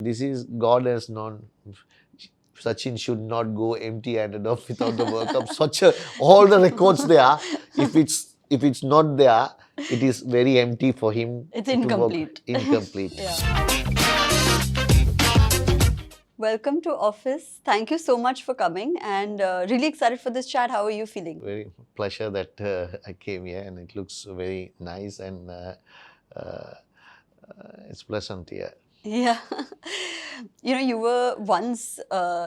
This is God has known. Sachin should not go empty-handed off without the World Cup. All the records there. If it's not there, it is very empty for him. It's incomplete. Incomplete. Welcome to office. Thank you so much for coming and really excited for this chat. How are you feeling? Very pleasure that I came here and it looks very nice and it's pleasant here. Yeah. You were once,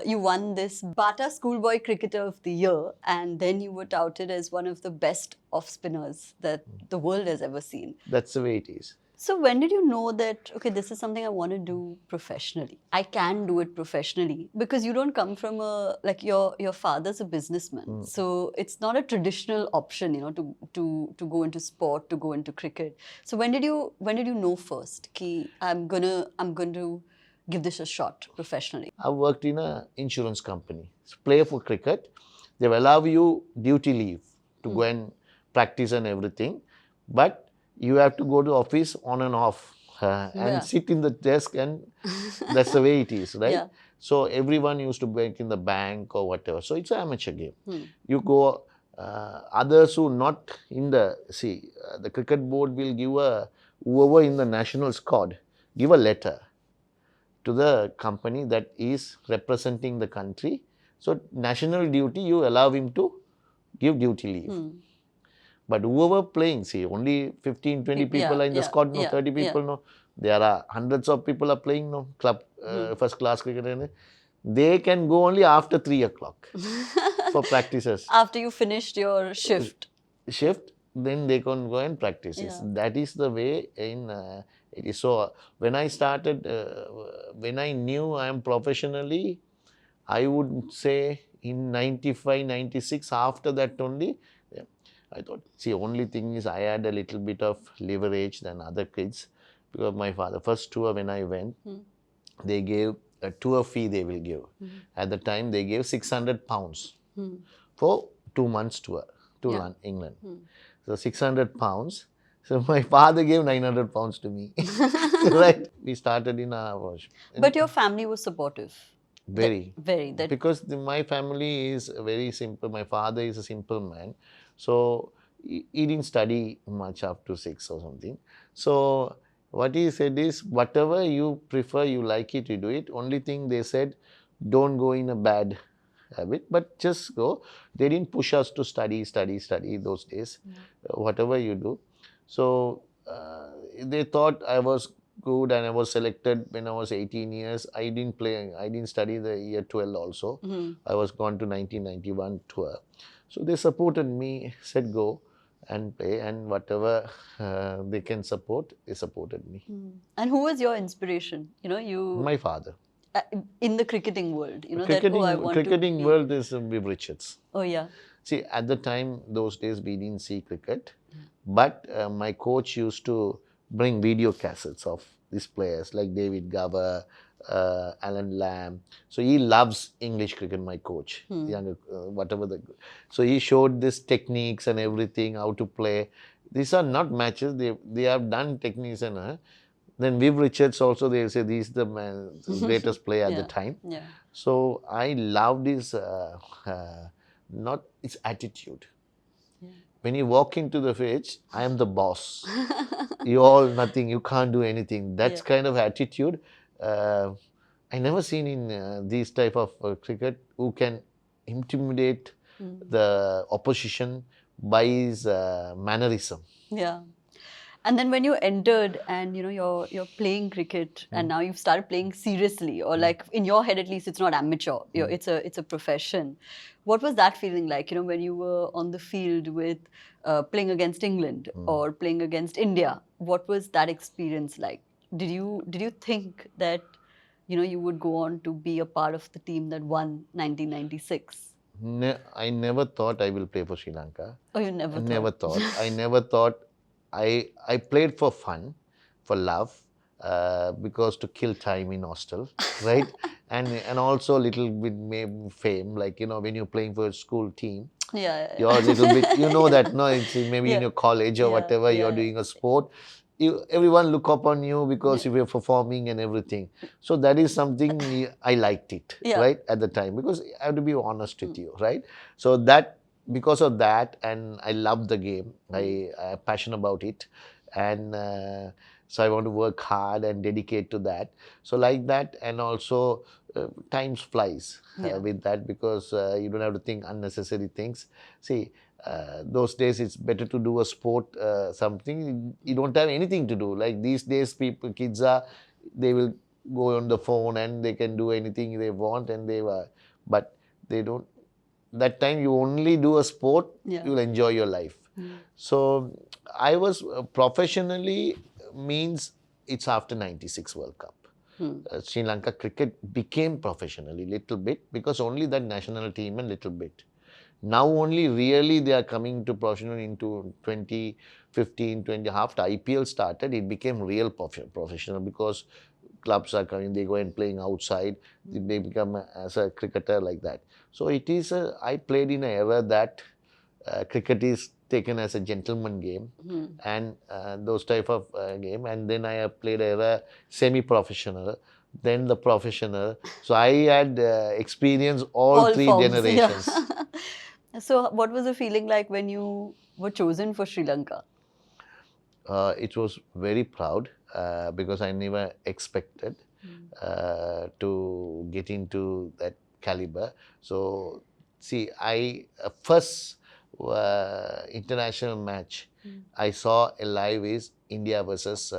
you won this Bata Schoolboy Cricketer of the Year, and then you were touted as one of the best off spinners that the world has ever seen. That's the way it is. So when did you know that, okay, this is something I want to do professionally? I can do it professionally, because you don't come from like your father's a businessman. So it's not a traditional option, to go into sport, to go into cricket. So when did you know first ki I'm going to give this a shot professionally? I worked in an insurance company. So play for cricket. They will allow you duty leave to go and practice and everything. But you have to go to office on and off and sit in the desk, and that's the way it is, right? Yeah. So everyone used to work in the bank or whatever. So it's an amateur game. You go, others who not in the, the cricket board will give whoever in the national squad, give a letter to the company that is representing the country. So national duty, you allow him to give duty leave. But whoever playing, only 15, 20 people are in the squad, 30 people, no. There are hundreds of people are playing, no, club, first class cricket. They can go only after 3 o'clock for practices. After you finished your shift, then they can go and practice. That is the way in it is. So when I started, when I knew I am professionally, I would say in 95, 96, after that only, I thought, only thing is I had a little bit of leverage than other kids, because my father, first tour when I went, they gave a tour fee they will give. At the time, they gave £600 for 2 months tour to England. So £600. So my father gave £900 to me. Right? We started in our... But your family was supportive. Very. Because my family is very simple. My father is a simple man. So he didn't study much up to 6 or something. So what he said is, whatever you prefer, you like it, you do it. Only thing they said, don't go in a bad habit, but just go. They didn't push us to study those days, whatever you do. So they thought I was good and I was selected when I was 18 years. I didn't play, I didn't study the year 12 also. I was gone to 1991 tour. So they supported me, said go and play, and whatever they can support, they supported me. And who was your inspiration? My father. In the cricketing world, cricketing world is Vivian Richards. Oh yeah. At the time, those days we didn't see cricket, but my coach used to bring video cassettes of these players like David Gower, Alan Lamb. So he loves English cricket, my coach, so he showed these techniques and everything, how to play. These are not matches, they have done techniques and then Viv Richards also, they say this is the greatest player at the time. So I loved his, not his attitude. When you walk into the pitch, I am the boss. You all nothing, you can't do anything. That's kind of attitude. I never seen in these type of cricket who can intimidate the opposition by his mannerism. Yeah. And then when you entered and you're playing cricket and now you've started playing seriously, or like in your head at least it's not amateur, it's a profession. What was that feeling like, when you were on the field with playing against England or playing against India? What was that experience like? Did you think that you would go on to be a part of the team that won 1996? I never thought I will play for Sri Lanka. Oh, you never thought? Never thought. I never thought. I played for fun, for love, because to kill time in hostel, right? and also a little bit fame, like, when you're playing for a school team, you're a little bit, that, no, it's maybe in your college or whatever, you're doing a sport, everyone look upon you because you were performing and everything. So that is something I liked it, right, at the time, because I have to be honest with you, right? So that, because of that, and I love the game, I am passionate about it, and so I want to work hard and dedicate to that. So like that, and also times flies with that, because you don't have to think unnecessary things. See, those days it's better to do a sport, something you don't have anything to do. Like these days, kids are, they will go on the phone and they can do anything they want, and but they don't. That time you only do a sport, you'll enjoy your life. So I was professionally, means it's after 96 World Cup. Sri Lanka cricket became professionally little bit, because only that national team and little bit. Now only really they are coming to professional into 2015, 20. After IPL started, it became real professional, because clubs are coming, they go and playing outside, they become as a cricketer like that. So it is I played in an era that cricket is taken as a gentleman game, and those type of game, and then I have played era semi-professional, then the professional. So I had experienced all three forms, generations. So what was the feeling like when you were chosen for Sri Lanka? It was very proud, because I never expected to get into that caliber. So see, I first international match I saw live is India versus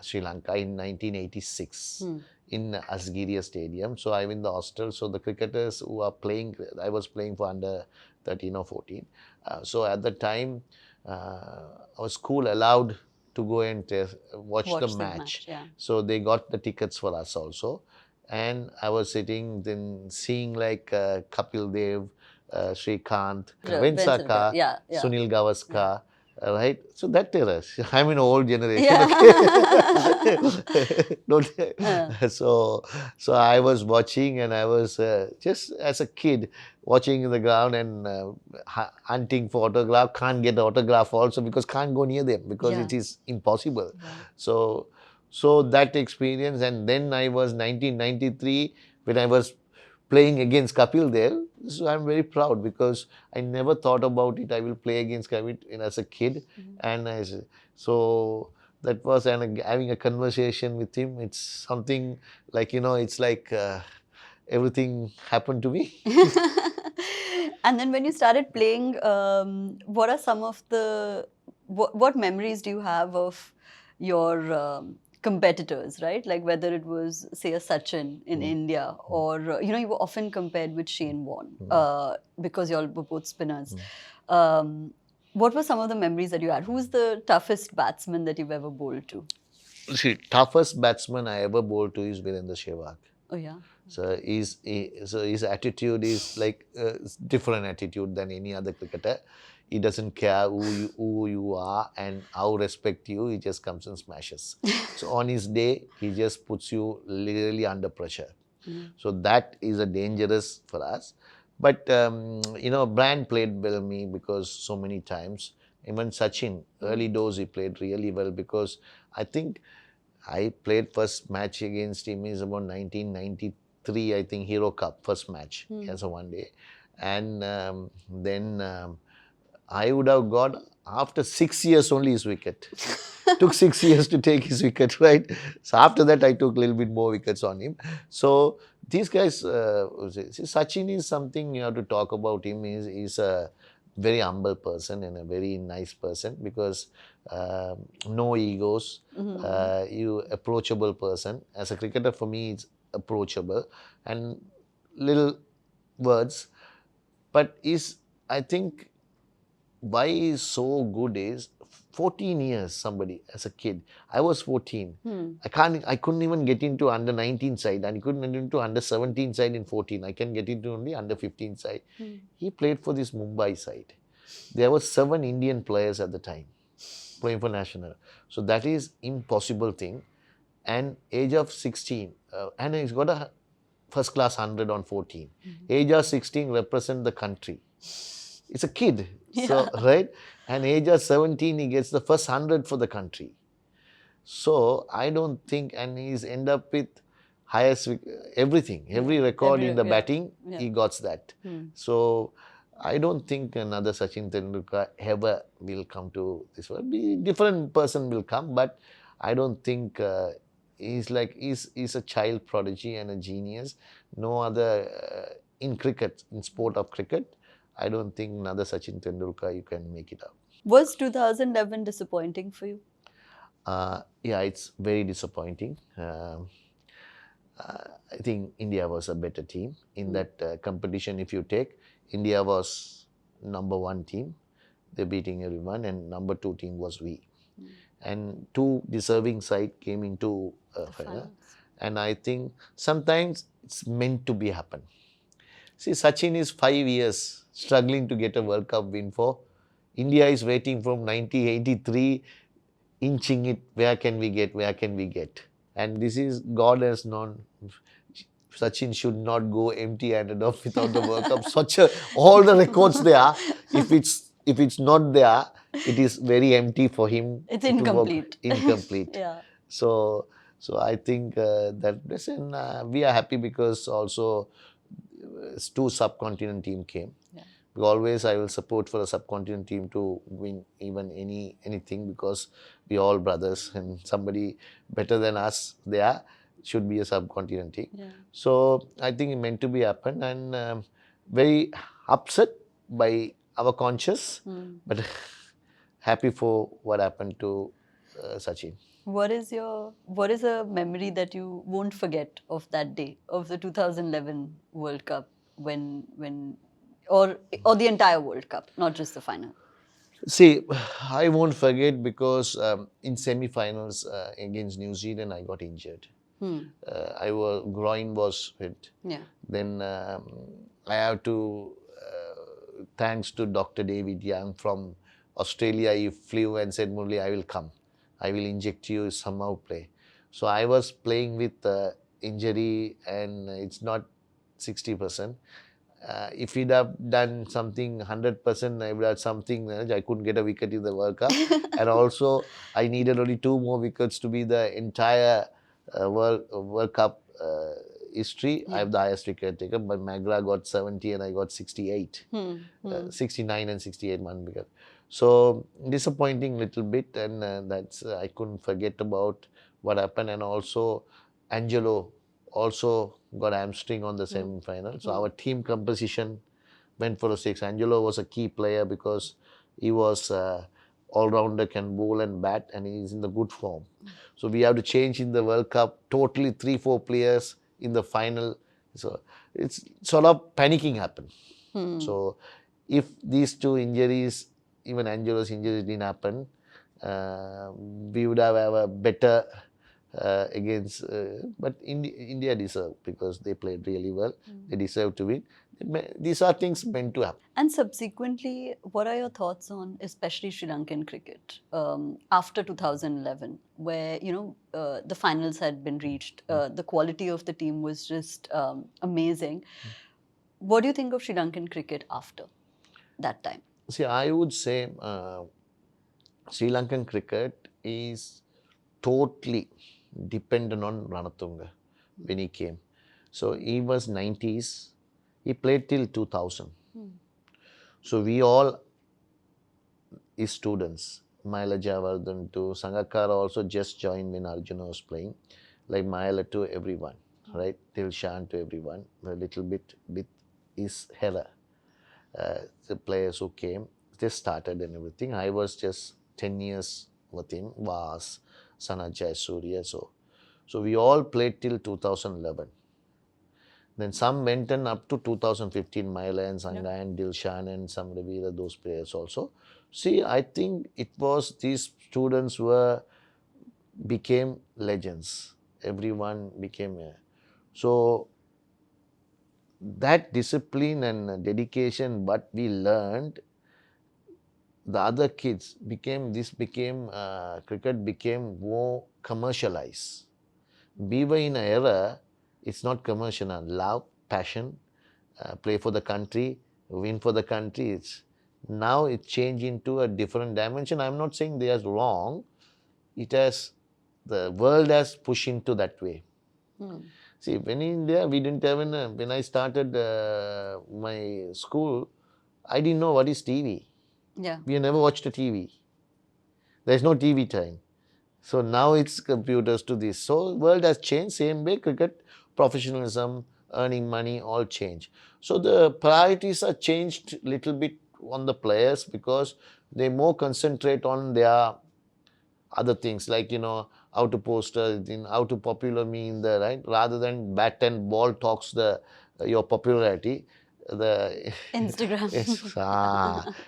Sri Lanka in 1986 in Asgiria Stadium. So I'm in the hostel. So the cricketers who are playing, I was playing for under 13 or 14. So at the time, our school allowed to go and watch the match. So they got the tickets for us also. And I was sitting, then seeing like Kapil Dev, Shrikant, Vensaka, Sunil Gavaskar, right? So that era, I'm in old generation. Okay? So I was watching, and I was just as a kid watching in the ground and hunting for autograph. Can't get the autograph also, because can't go near them, because it is impossible. So that experience, and then I was 1993 when I was playing against Kapil there. So I'm very proud, because I never thought about it. I will play against Kapil as a kid, and so that was, and having a conversation with him. It's something like, it's like everything happened to me. And then when you started playing, what are some of the what memories do you have of your competitors, right? Like whether it was, say, a Sachin in India, or you were often compared with Shane Warne because you all were both spinners. What were some of the memories that you had? Who's the toughest batsman that you've ever bowled to? See, toughest batsman I ever bowled to is Virendra Sehwag. Oh yeah. So his attitude is like different attitude than any other cricketer. He doesn't care who you are and how respect you. He just comes and smashes. So on his day, he just puts you literally under pressure. So that is a dangerous for us. But Brand played well me, because so many times. Even Sachin, early doors, he played really well, because I think I played first match against him is about 1993, I think, Hero Cup, first match as a one day. And then I would have got, after 6 years only, his wicket. Took 6 years to take his wicket, right? So after that, I took a little bit more wickets on him. So these guys, see, Sachin is something you have to talk about him. He's a very humble person and a very nice person, because no egos, you approachable person. As a cricketer, for me, it's approachable and little words. But I think why he's so good is 14 years somebody as a kid. I was 14. I couldn't even get into under 19 side, and I couldn't get into under 17 side in 14. I can get into only under 15 side. He played for this Mumbai side. There were 7 Indian players at the time playing for national. So that is impossible thing. And age of 16, and he's got a first class 100 on 14. Age of 16 represent the country. it's a kid. So, right? And age of 17, he gets the first 100 for the country. So, I don't think, and he's end up with highest, everything, every record in the batting, he got that. So, I don't think another Sachin Tendulkar ever will come to this world. Different person will come, but I don't think he's a child prodigy and a genius. No other in cricket, in sport of cricket, I don't think another Sachin Tendulkar you can make it up. Was 2011 disappointing for you? Yeah, it's very disappointing. I think India was a better team in that competition. If you take, India was number 1 team, they're beating everyone, and number 2 team was we. And 2 deserving side came into final. And I think sometimes it's meant to be happen. See, Sachin is 5 years struggling to get a World Cup win for. India is waiting from 1983, inching it, where can we get, where can we get? And this is, God has known, Sachin should not go empty-handed off without the World Cup. All the records there, if it's not there, it is very empty for him. It's incomplete. Incomplete. Yeah. So I think that listen, we are happy because also 2 subcontinent team came. Yeah. Always I will support for the subcontinent team to win even anything, because we all brothers, and somebody better than us there should be a subcontinent team. Yeah. So I think it meant to be happen, and very upset by our conscience, but happy for what happened to Sachin. What is a memory that you won't forget of that day, of the 2011 World Cup, or the entire World Cup, not just the final? See, I won't forget because in semi-finals against New Zealand, I got injured. Groin was hit. Yeah. Then I have to, thanks to Dr. David Young from Australia, he flew and said, Murali, I will come. I will inject you, somehow play. So I was playing with injury, and it's not 60%. If he'd have done something 100%, I would have something. I couldn't get a wicket in the World Cup. And also, I needed only 2 more wickets to be the entire World Cup history. I have the highest wicket taker, but Magra got 70 and I got 68. 69 and 68, 1 wicket. So, disappointing little bit, and that's I couldn't forget about what happened. And also, Angelo also got hamstring on the semi-final. So our team composition went for a 6. Angelo was a key player because he was all-rounder, can bowl and bat, and he's in the good form. So we have to change in the World Cup totally 3-4 players in the final. So it's sort of panicking happened. So if these 2 injuries, even Angelo's injuries didn't happen, we would have a better against, but India deserved because they played really well. They deserve to win. These are things meant to happen. And subsequently, what are your thoughts on especially Sri Lankan cricket after 2011, where the finals had been reached, the quality of the team was just amazing. What do you think of Sri Lankan cricket after that time? See, I would say Sri Lankan cricket is totally dependent on Ranatunga when he came. So he was 90s. He played till 2000. So we all, his students, Maila Javardhan to Sangakkara also just joined when Arjuna was playing. Like Maila to everyone, right? Dilshan to everyone. A little bit with his Hera. The players who came, they started and everything. I was just 10 years with him, was Sanath, Jayasuriya. So we all played till 2011. Then some went on up to 2015, Maila and Sangha and Dilshan and some Ravira, those players also. See, I think it was these students became legends. Everyone became so that discipline and dedication, what we learned, the other kids cricket became more commercialized. We were in an era, it's not commercial, love, passion, play for the country, win for the country. Now it changed into a different dimension. I'm not saying they are wrong. It has, the world has pushed into that way. See, when in India, we didn't even, when I started my school, I didn't know what is TV. Yeah. We never watched a TV. There's no TV time. So now it's computers to this. So world has changed. Same way, cricket, professionalism, earning money, all change. So the priorities are changed little bit on the players because they more concentrate on their other things like how to post how to popular me in the right rather than bat and ball talks the your popularity the Instagram. yes,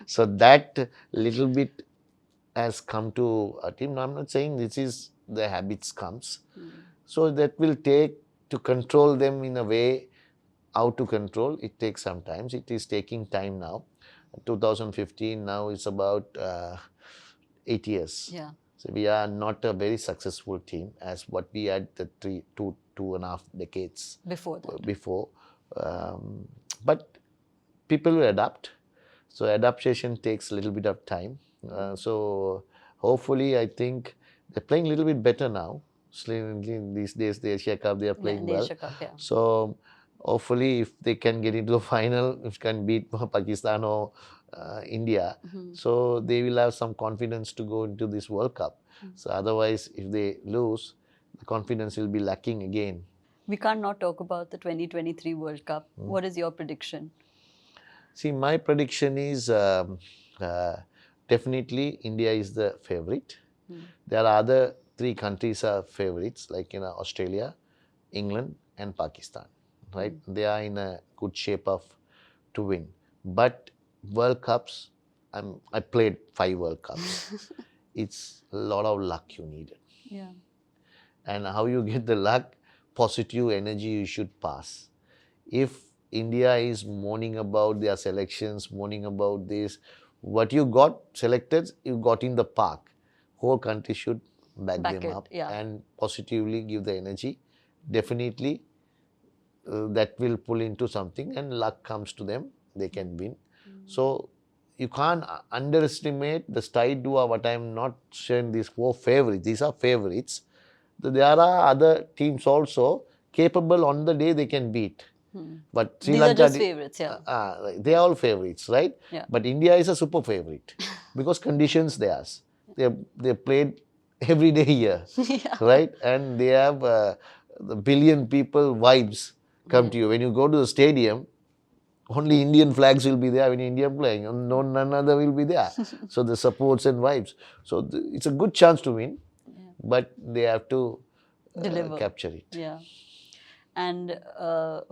so that little bit has come to a team. I'm not saying this is the habits comes. So that will take to control them in a way. How to control it takes some time. It is taking time now. 2015 now is about 8 years. Yeah. So we are not a very successful team as what we had the 2.5 decades Before that. before. But people will adapt. So adaptation takes a little bit of time. So hopefully, I think they're playing a little bit better now. These days, the Asia Cup, they are playing the well. Asia Cup, yeah. So hopefully, if they can get into the final, if can beat Pakistan or India, so they will have some confidence to go into this World Cup. So otherwise, if they lose, the confidence will be lacking again. We can't not talk about the 2023 World Cup. What is your prediction? See, my prediction is definitely India is the favorite. There are other 3 countries are favorites like Australia, England, and Pakistan. Right? They are in a good shape of to win. But World Cups, I played 5 World Cups. It's a lot of luck you needed. Yeah. And how you get the luck, positive energy you should pass. If India is moaning about their selections, moaning about this, what you got selected, you got in the park. Whole country should back them up and positively give the energy. Definitely, that will pull into something and luck comes to them, they can win. So, you can't underestimate the style or what I am not saying these 4 favorites. These are favorites. There are other teams also capable on the day they can beat. But Sri These Lanka, are just favorites, yeah. they are all favorites, right? Yeah. But India is a super favorite because conditions theirs. They played every day here, right? And they have the billion people vibes come to you. When you go to the stadium, only Indian flags will be there when India playing. No, none other will be there. So the supports and vibes. So it's a good chance to win, but they have to Deliver. capture it. Yeah. And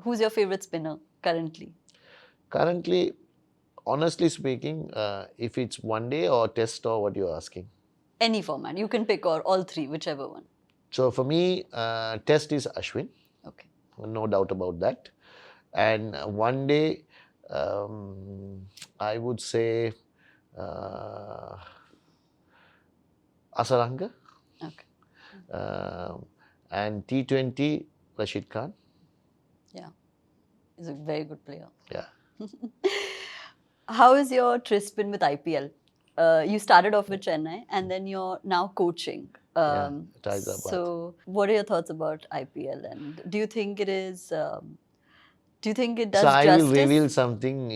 who's your favorite spinner currently? Currently, honestly speaking, if it's one day or test or what you're asking? Any format. You can pick or all 3, whichever one. So for me, test is Ashwin. Okay. No doubt about that. And one day, I would say Asaranga. Okay. And T20, Rashid Khan. Yeah. He's a very good player. Yeah. How is your tryst been with IPL? You started off with Chennai and then you're now coaching. So what are your thoughts about IPL and do you think it is, do you think it does justice? So I will reveal justice? something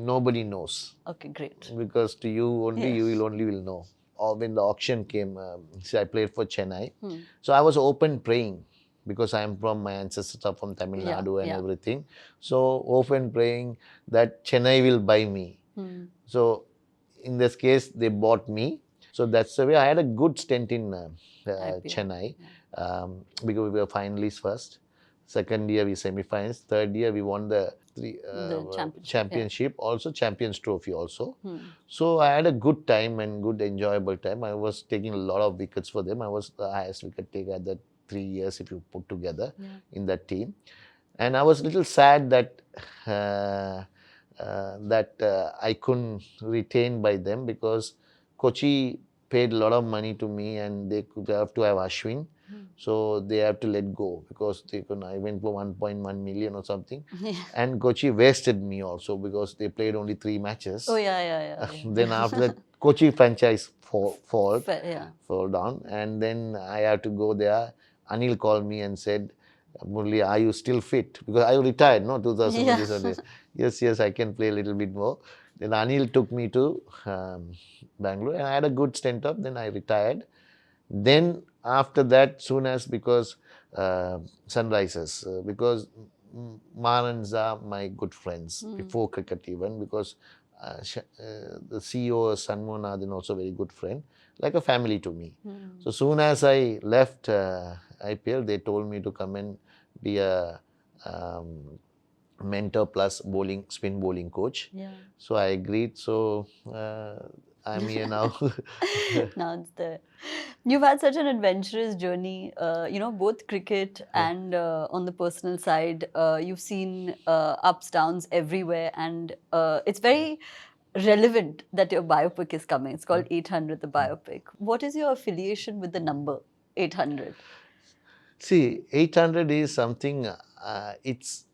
nobody knows. Okay, great. Because to you only, you will only know. Or when the auction came, I played for Chennai. So I was open praying because I am from, my ancestors are from Tamil Nadu and everything. So open praying that Chennai will buy me. So in this case, they bought me. So that's the way I had a good stint in Chennai because we were finalists first. Second year we semi-finals. Third year we won the championship. Also Champions Trophy also. So I had a good time and good enjoyable time. I was taking a lot of wickets for them. I was the highest wicket taker at that 3 years if you put together in that team. And I was a little sad that I couldn't retain by them because Kochi paid a lot of money to me and they could have to have Ashwin. So they have to let go because I went for 1.1 million or something. Yeah. And Kochi wasted me also because they played only 3 matches. Oh, yeah. Then after that, Kochi franchise fall Yeah. down, and then I have to go there. Anil called me and said, Murli, are you still fit? Because I retired, no, Yeah. 2020. Yes, I can play a little bit more. Then Anil took me to Bangalore, and I had a good stint up. Then I retired. Then after that, soon as because Sunrisers, because Marans are my good friends before cricket even, because the CEO Sanmonathan also very good friend, like a family to me. So soon as I left IPL, they told me to come and be a mentor plus spin bowling coach. Yeah. So I agreed. So I'm here now. Now it's there. You've had such an adventurous journey, both cricket and on the personal side. You've seen ups, downs everywhere, and it's very relevant that your biopic is coming. It's called 800, the biopic. What is your affiliation with the number 800? See, 800 is something, it's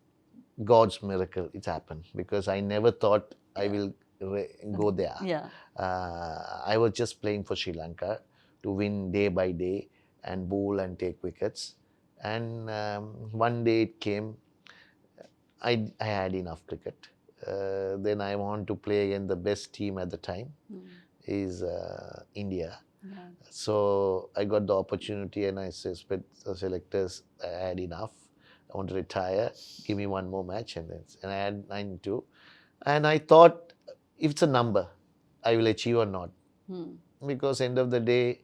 God's miracle. It's happened because I never thought I will go there. Yeah. I was just playing for Sri Lanka to win day by day and bowl and take wickets. And one day it came, I had enough cricket. Then I want to play against the best team at the time is India. Yeah. So I got the opportunity and I said, the selectors, I had enough. I want to retire. Give me one more match. And I had 92. And I thought, if it's a number, I will achieve or not. Because end of the day,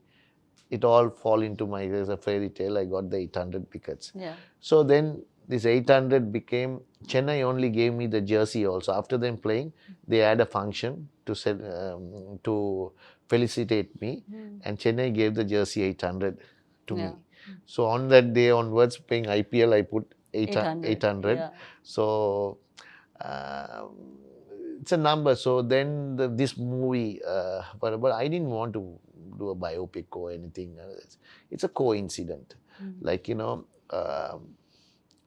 it all fall into my, there's a fairy tale. I got the 800 wickets. Yeah. So then this 800 became, Chennai only gave me the jersey also. After them playing, they had a function to felicitate me. And Chennai gave the jersey 800 to me. So on that day onwards, playing IPL, I put 800. Yeah. So it's a number. So then this movie, but I didn't want to do a biopic or anything. It's a coincidence. Like,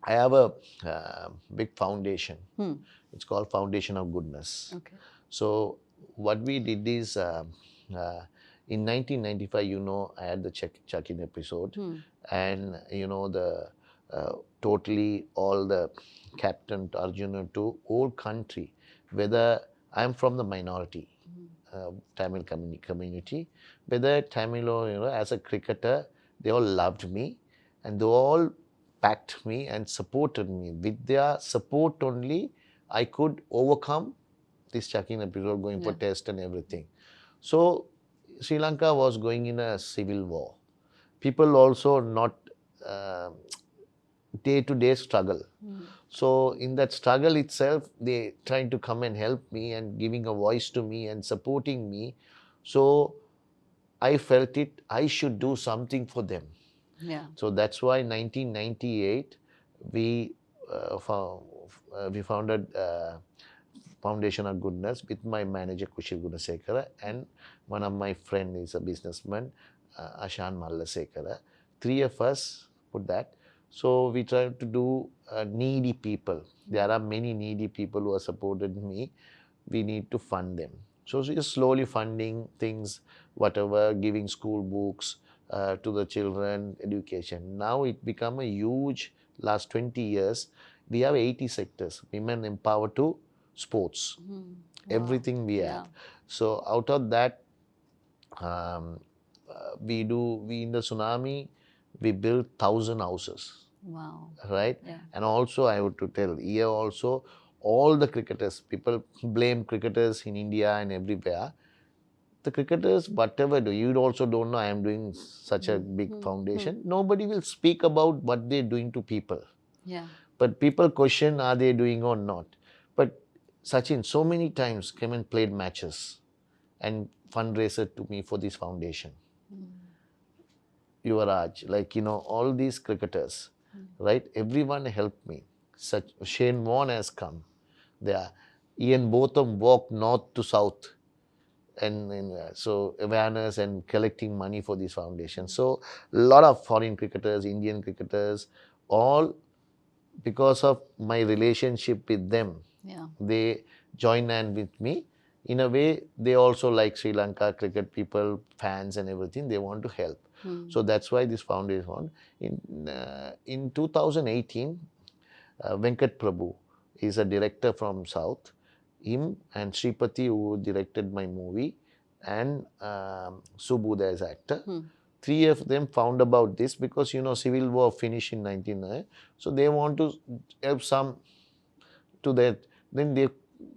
I have a big foundation. It's called Foundation of Goodness. Okay. So what we did is, in 1995, I had the check-in episode. And, the totally all the captain Arjuna to whole country, whether I'm from the minority, Tamil community, whether Tamil or, as a cricketer, they all loved me and they all backed me and supported me. With their support only, I could overcome this check-in episode, going for test and everything. So Sri Lanka was going in a civil war. People also not day-to-day struggle. So in that struggle itself, they trying to come and help me and giving a voice to me and supporting me. So I felt it, I should do something for them. Yeah. So that's why 1998 we founded Foundation of Goodness with my manager Kushil Gunasekara and one of my friend is a businessman, Ashan Mallasekara. 3 of us put that. So we try to do needy people. There are many needy people who have supported me. We need to fund them. So just slowly funding things, whatever, giving school books to the children, education. Now it become a huge, last 20 years, we have 80 sectors. Women empowered to sports. Everything we have. So out of that, we in the tsunami, we built 1,000 houses. Wow. Right? Yeah. And also I would to tell, here also, all the cricketers, people blame cricketers in India and everywhere. The cricketers, whatever do, you also don't know I am doing such a big foundation. Nobody will speak about what they're doing to people. Yeah. But people question, are they doing or not? But Sachin so many times came and played matches and fundraiser to me for this foundation. Yuvraj, like, all these cricketers, right? Everyone helped me. Such Shane Warne has come. There, Ian Botham walked north to south so awareness and collecting money for this foundation. So a lot of foreign cricketers, Indian cricketers, all because of my relationship with them, Yeah. they join hand with me. In a way, they also like Sri Lanka cricket people, fans and everything. They want to help. So that's why this foundation on. In 2018, Venkat Prabhu is a director from South. Him and Sripati, who directed my movie, and Subbu as actor. Three of them found about this because Civil War finished in 1999, so they want to help some to that. Then they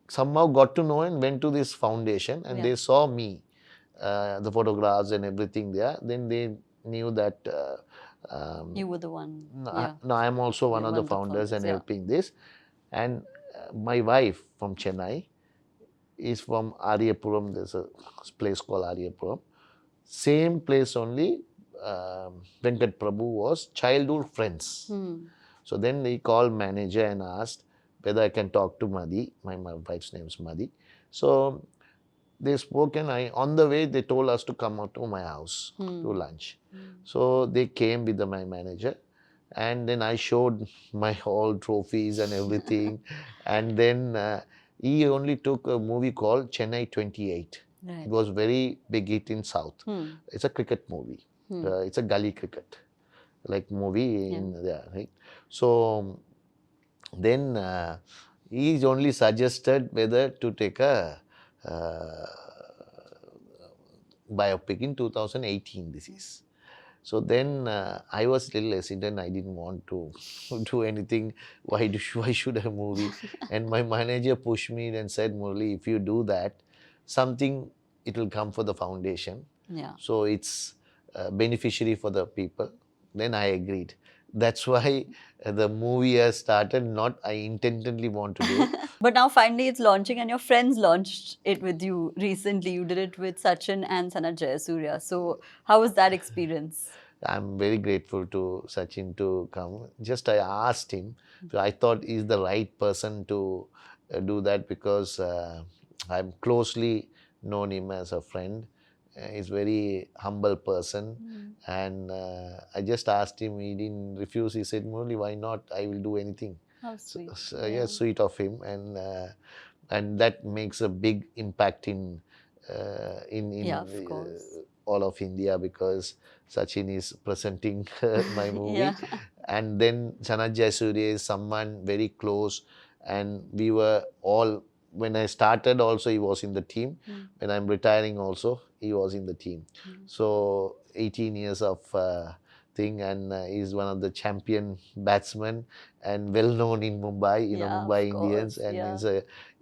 somehow got to know and went to this foundation, and they saw me, the photographs and everything there. Then they knew that You were the one. no, I'm also one of the founders and helping this. And my wife from Chennai is from Aryapuram. There's a place called Aryapuram. Same place only. Venkat Prabhu was childhood friends. So then they called manager and asked whether I can talk to Madhi. My wife's name is Madhi. So they spoke, and on the way they told us to come out to my house to lunch. So they came with my manager, and then I showed my all trophies and everything. And then he only took a movie called Chennai 28. It was very big hit in South. It's a cricket movie. It's a gully cricket like movie in there, right? So then he only suggested whether to take a biopic in 2018. This is. So then I was little hesitant. I didn't want to do anything. Why should a movie? And my manager pushed me and said, Murali, if you do that, something it will come for the foundation. So it's beneficiary for the people. Then I agreed. That's why the movie has started. Not I intentionally want to do. But now finally it's launching, and your friends launched it with you recently. You did it with Sachin and Sanath Jayasuriya. So how was that experience? I'm very grateful to Sachin to come. Just I asked him. So I thought he's the right person to do that because I'm closely known him as a friend. He's very humble person, and I just asked him. He didn't refuse. He said, "Murali, why not? I will do anything." How sweet. Yeah, sweet of him, and that makes a big impact in of course. all of India because Sachin is presenting my movie, and then Sanath Jayasuriya is someone very close, and we were all. When I started also, he was in the team. When I'm retiring also, he was in the team. So 18 years of thing, and he's one of the champion batsmen and well known in Mumbai, Mumbai Indians, and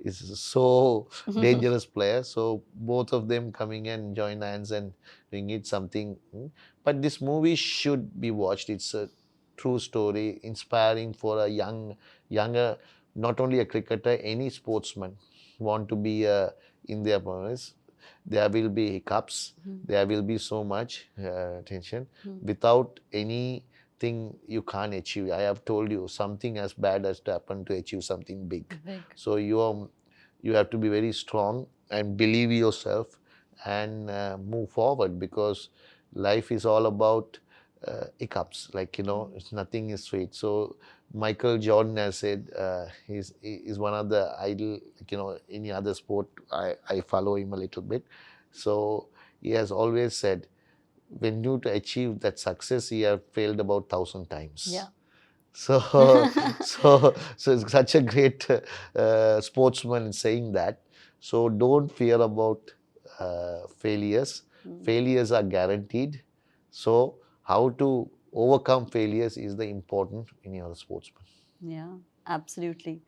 is so dangerous player. So both of them coming and join hands and doing it something. But this movie should be watched. It's a true story, inspiring for a younger, not only a cricketer, any sportsman want to be in their purpose. There will be hiccups. There will be so much tension. Without anything, you can't achieve. I have told you something as bad has to happen to achieve something big. So you have to be very strong and believe yourself and move forward because life is all about hiccups. Like nothing is sweet. So Michael Jordan has said he's one of the idol. Like, any other sport, I follow him a little bit. So he has always said, when you to achieve that success, he have failed about 1,000 times. So it's such a great sportsman saying that. So don't fear about failures. Failures are guaranteed. So how to overcome failures is the important in your sportsman. Yeah, absolutely.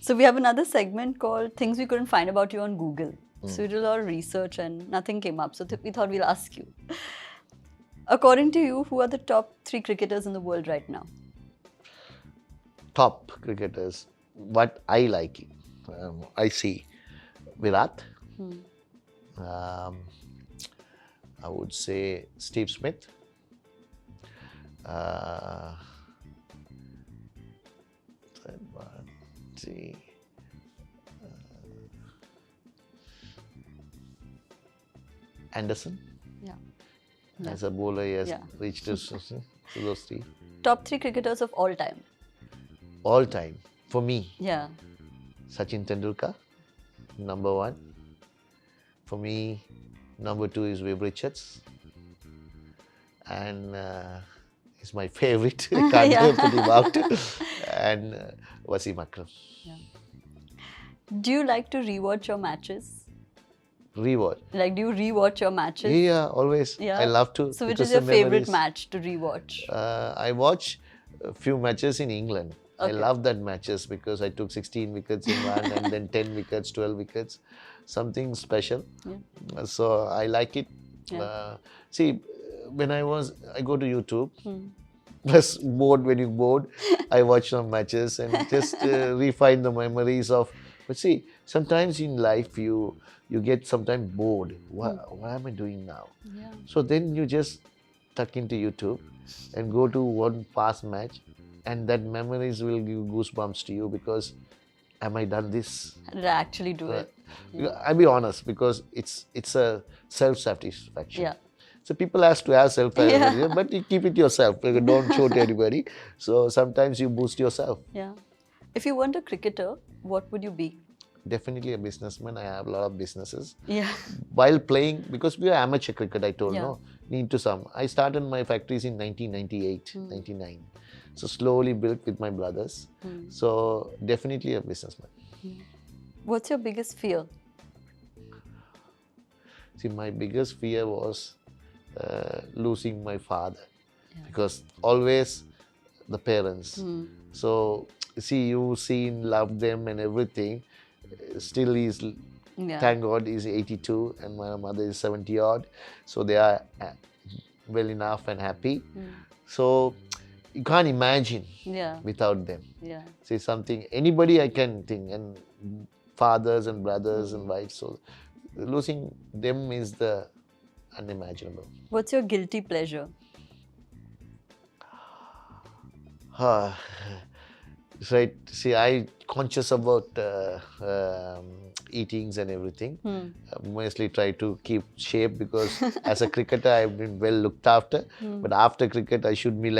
So we have another segment called Things We Couldn't Find About You on Google. So we did a lot of research and nothing came up. So we thought we'll ask you. According to you, who are the top 3 cricketers in the world right now? Top cricketers, what I like, I see Virat. I would say Steve Smith. Anderson. Yeah. As a bowler, he has Yeah. reached his, so those three. Top 3 cricketers of all time. All time, for me, Yeah. Sachin Tendulkar, number 1. For me, number 2 is Vivian Richards. And he's my favorite. I can't Yeah. put him out. And Wasim Akram. Yeah. Do you like to rewatch your matches? Rewatch. Like, do you rewatch your matches? Yeah, always. Yeah. I love to. So, which because is your the favorite memories- match to rewatch? I watch a few matches in England. Okay. I love that matches because I took 16 wickets in one and then 10 wickets, 12 wickets. Something special. Yeah. So I like it. Yeah. See, when I go to YouTube. Plus bored when you bored, I watch some matches and just refine the memories of. But see, sometimes in life you get sometimes bored. What am I doing now? Yeah. So then you just tuck into YouTube and go to one past match, and that memories will give goosebumps to you because, am I done this? Did I actually do it? I'll be honest because it's a self-satisfaction. Yeah. So people has to have self-satisfaction, Yeah. but you keep it yourself. You don't show to anybody. So sometimes you boost yourself. Yeah. If you weren't a cricketer, what would you be? Definitely a businessman. I have a lot of businesses. Yeah. While playing, because we are amateur cricket, I told Yeah. no, need to some. I started my factories in 1998, 99. So slowly built with my brothers. So definitely a businessman. What's your biggest fear? See, my biggest fear was losing my father, because always the parents. So see, you seen, love them and everything. Still, he's Yeah. thank God he's 82 and my mother is 70 odd. So they are well enough and happy. So you can't imagine Yeah. without them. Yeah. See, something anybody I can think, and fathers and brothers and wives. So losing them is the unimaginable. What's your guilty pleasure? Right. See, I conscious about eatings and everything. Mostly try to keep shape because as a cricketer I've been well looked after. But after cricket I should be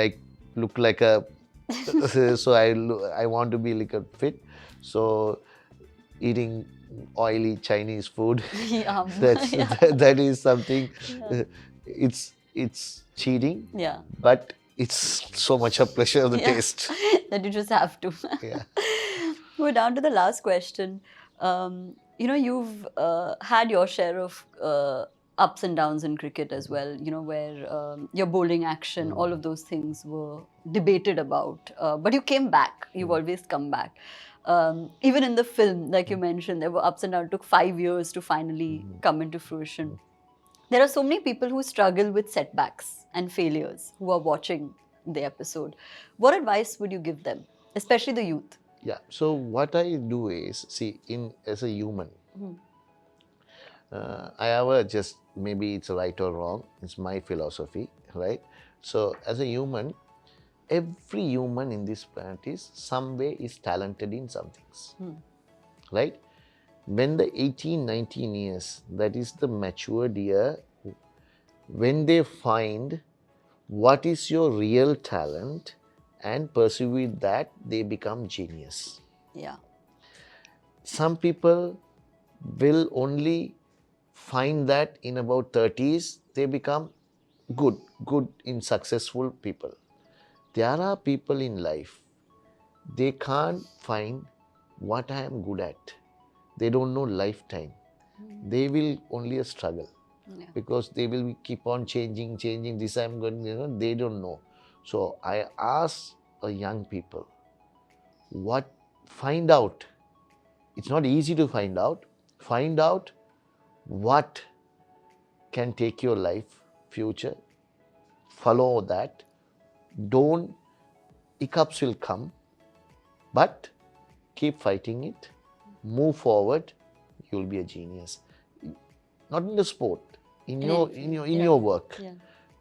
look like a. So I want to be like a fit. So eating oily Chinese food. Yeah. That is something. It's cheating. Yeah. But it's so much a pleasure of the taste. That you just have to. Yeah. We're down to the last question. You've had your share of ups and downs in cricket as well, where your bowling action, all of those things were debated about. But you came back. You've always come back. Even in the film, like you mentioned, there were ups and downs. It took 5 years to finally come into fruition. There are so many people who struggle with setbacks and failures who are watching the episode. What advice would you give them, especially the youth? Yeah. So what I do is, see, as a human, I have maybe it's right or wrong. It's my philosophy, right? So as a human, every human in this planet is some way is talented in some things, right? When the 18, 19 years, that is the matured year, when they find what is your real talent and pursue with that, they become genius. Yeah. Some people will only find that in about 30s, they become good in successful people. There are people in life, they can't find what I am good at. They don't know lifetime. They will only struggle because they will keep on changing. This I'm going, they don't know. So I ask young people, find out. It's not easy to find out. Find out what can take your life, future. Follow that. Hiccups will come, but keep fighting it. Move forward, you'll be a genius. Not in the sport, in your work. Yeah.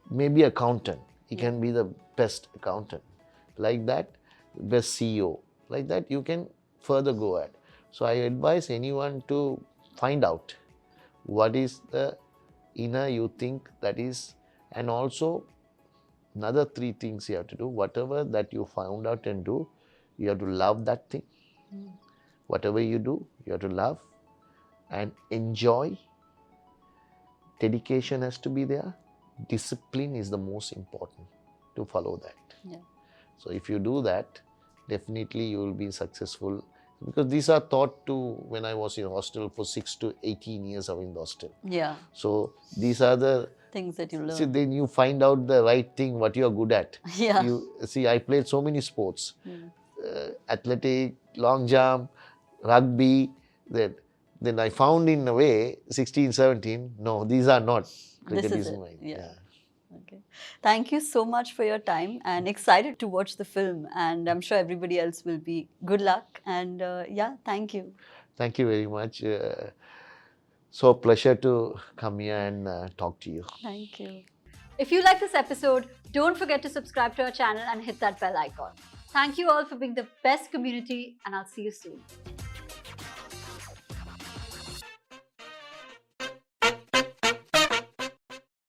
Maybe accountant. He can be the best accountant. Like that, best CEO. Like that, you can further go at. So I advise anyone to find out what is the inner you think that is, and also another three things you have to do. Whatever that you found out and do, you have to love that thing. Whatever you do, you have to love and enjoy. Dedication has to be there. Discipline is the most important to follow that. Yeah. So if you do that, definitely you will be successful. Because these are taught to when I was in hostel for 6 to 18 years I was in the hostel. Yeah. So these are the Things that you learn. See, then you find out the right thing, what you are good at. Yeah. You see, I played so many sports, athletic, long jump, rugby. Then I found in a way, 16, 17, no, these are not. Cricket This is is it. mine. Yeah. Okay. Thank you so much for your time, and excited to watch the film, and I'm sure everybody else will be. Good luck, and yeah, thank you. Thank you very much. So pleasure to come here and talk to you. Thank you. If you like this episode, don't forget to subscribe to our channel and hit that bell icon. Thank you all for being the best community, and I'll see you soon.